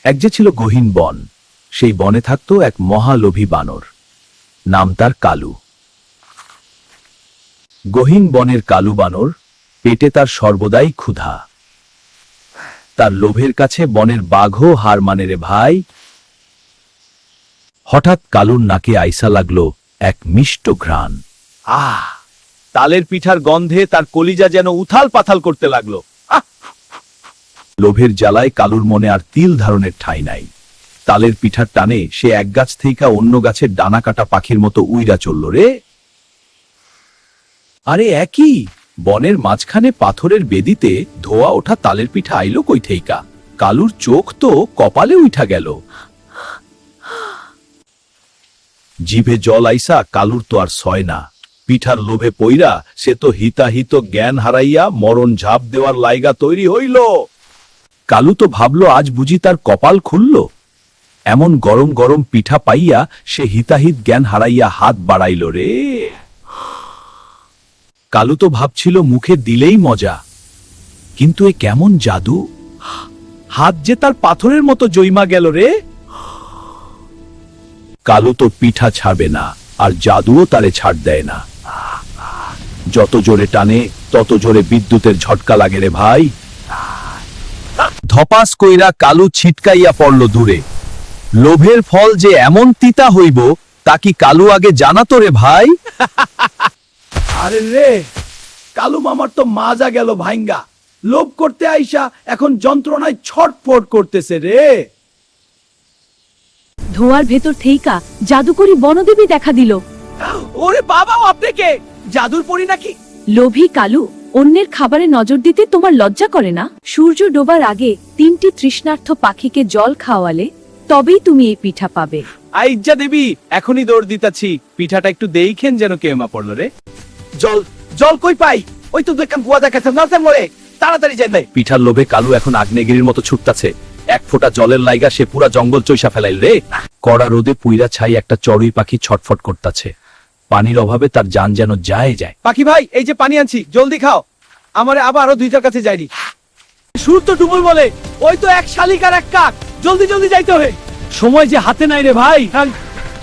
এক যে ছিল গহীন বন, সেই বনে থাকত এক মহালোভী বানর, নাম তার কালু। গহীন বনের কালু বানর, পেটে তার সর্বদাই ক্ষুধা। তার লোভের কাছে বনের বাঘও হার মানে রে ভাই। হঠাৎ কালুর নাকে আইসা লাগলো এক মিষ্ট ঘ্রাণ। তালের পিঠার গন্ধে তার কলিজা যেন উথাল পাথাল করতে লাগলো। লোভের জ্বালায় কালুর মনে আর তিল ধারণের ঠাঁই নাই। তালের পিঠার টানে সে এক গাছ থেকে অন্য গাছের ডানা কাটা পাখির মতো উইরা চলল রে। আরে একই বনের মাঝখানে পাথরের বেদিতে ধোয়া ওঠা তালের পিঠা আইলো কই থেইকা? কালুর চোখ তো কপালে উঠা গেল। জিভে জল আইসা কালুর তো আর সয় না। পিঠার লোভে পইরা সে তো হিতাহিত জ্ঞান হারাইয়া মরণ ঝাঁপ দেওয়ার লাইগা তৈরি হইল। কালু তো ভাবল আজ বুঝি তার কপাল খুলল। এমন গরম গরম পিঠা পাইয়া সে হিতাহিত জ্ঞান হারাইয়া হাত বাড়াইল রে। কালু তো ভাবছিল মুখে দিলেই মজা, কিন্তু এ কেমন জাদু! হাত যে তার পাথরের মতো জৈমা গেল রে। কালু তো পিঠা ছাড়বে না, আর জাদুও তারে ছাড় দেয় না। যত জোরে টানে তত জোরে বিদ্যুতের ঝটকা লাগে রে ভাই। ধপাস কইরা কালু ছিটকাইয়া পড়ল দূরে। লোভের ফল যে এমন তিতা হইব তা কি কালু আগে জানাতো রে ভাই? আরে রে, কালু মামার তো মাজা গেল ভাইঙ্গা। লোভ করতে আইসা এখন যন্ত্রণায় ছটফট করতেছে রে। ধোয়ার ভেতর থেইকা জাদুকরি বনদেবী দেখা দিল। ওরে বাবা, আপনি কে? জাদুর পরি নাকি? লোভী কালু, অন্যের খাবারে নজর দিতে তোমার লজ্জা করে না? সূর্য ডোবার আগে 3টি তৃষ্ণার্ত পাখিকে জল খাওয়ালে তবেই তুমি এই পিঠা পাবে। আইজ্জা দেবী, এখনই দৌড় দিতাছি। পিঠাটা একটু দেইখেন যেন কেমা পড়লো রে। জল জল কই পাই? ওই তো দেখেন কুয়া দেখাচ্ছে, নরতে মরে তাড়াতাড়ি যাই নাই। পিঠার লোভে কালু এখন আগ্নেয়গিরির মতো ছুটতাছে। এক ফোঁটা জলের লাইগা সে পুরা জঙ্গল চৈষা ফেলাইল রে। কড়া রোদে পুইরা ছাই একটা চড়ুই পাখি ছটফট করতাছে। পানির অভাবে তার জান যেন যায়। পাখি ভাই, এই যে পানি আনছি, জলদি খাও। আমারে আবারও দুইটার কাছে যাইনি। সুর তো ডুবুল বলে, ওই তো এক শালিক আর এক কাক। জলদি জলদি যাইতে হবে, সময় যে হাতে নাই রে ভাই।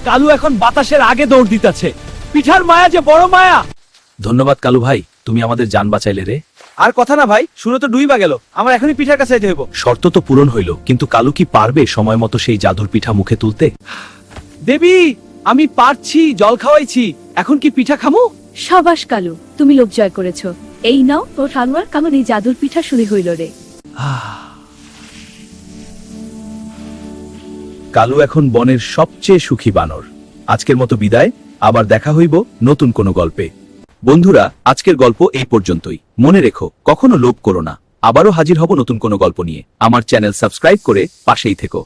কালু এখন বাতাসের আগে দৌড় দিতাছে। পিঠার মায়া যে বড় মায়া। ধন্যবাদ কালু ভাই, তুমি আমাদের জান বাঁচাইলে রে। আর কথা না ভাই, শুনে তো ডুইবা গেল। আমার এখনই পিঠার কাছে যেতে হইব। শর্ত তো পূরণ হইল, কিন্তু কালু কি পারবে সময় মতো সেই জাদুর পিঠা মুখে তুলতে? দেবী, আমি পারছি, জল খাওয়াইছি। এখন কি পিঠা খামু? সাবাস কালু, তুমি লোভ জয় করেছো। এই নাও তোর হালুয়ার কামড়, এই জাদুর পিঠা শুরু হইল রে। কালু এখন বনের সবচেয়ে সুখী বানর। আজকের মতো বিদায়, আবার দেখা হইব নতুন কোনো গল্পে। বন্ধুরা, আজকের গল্প এই পর্যন্তই। মনে রেখো, কখনো লোভ করো না। আবারও হাজির হব নতুন কোনো গল্প নিয়ে। আমার চ্যানেল সাবস্ক্রাইব করে পাশেই থেকো।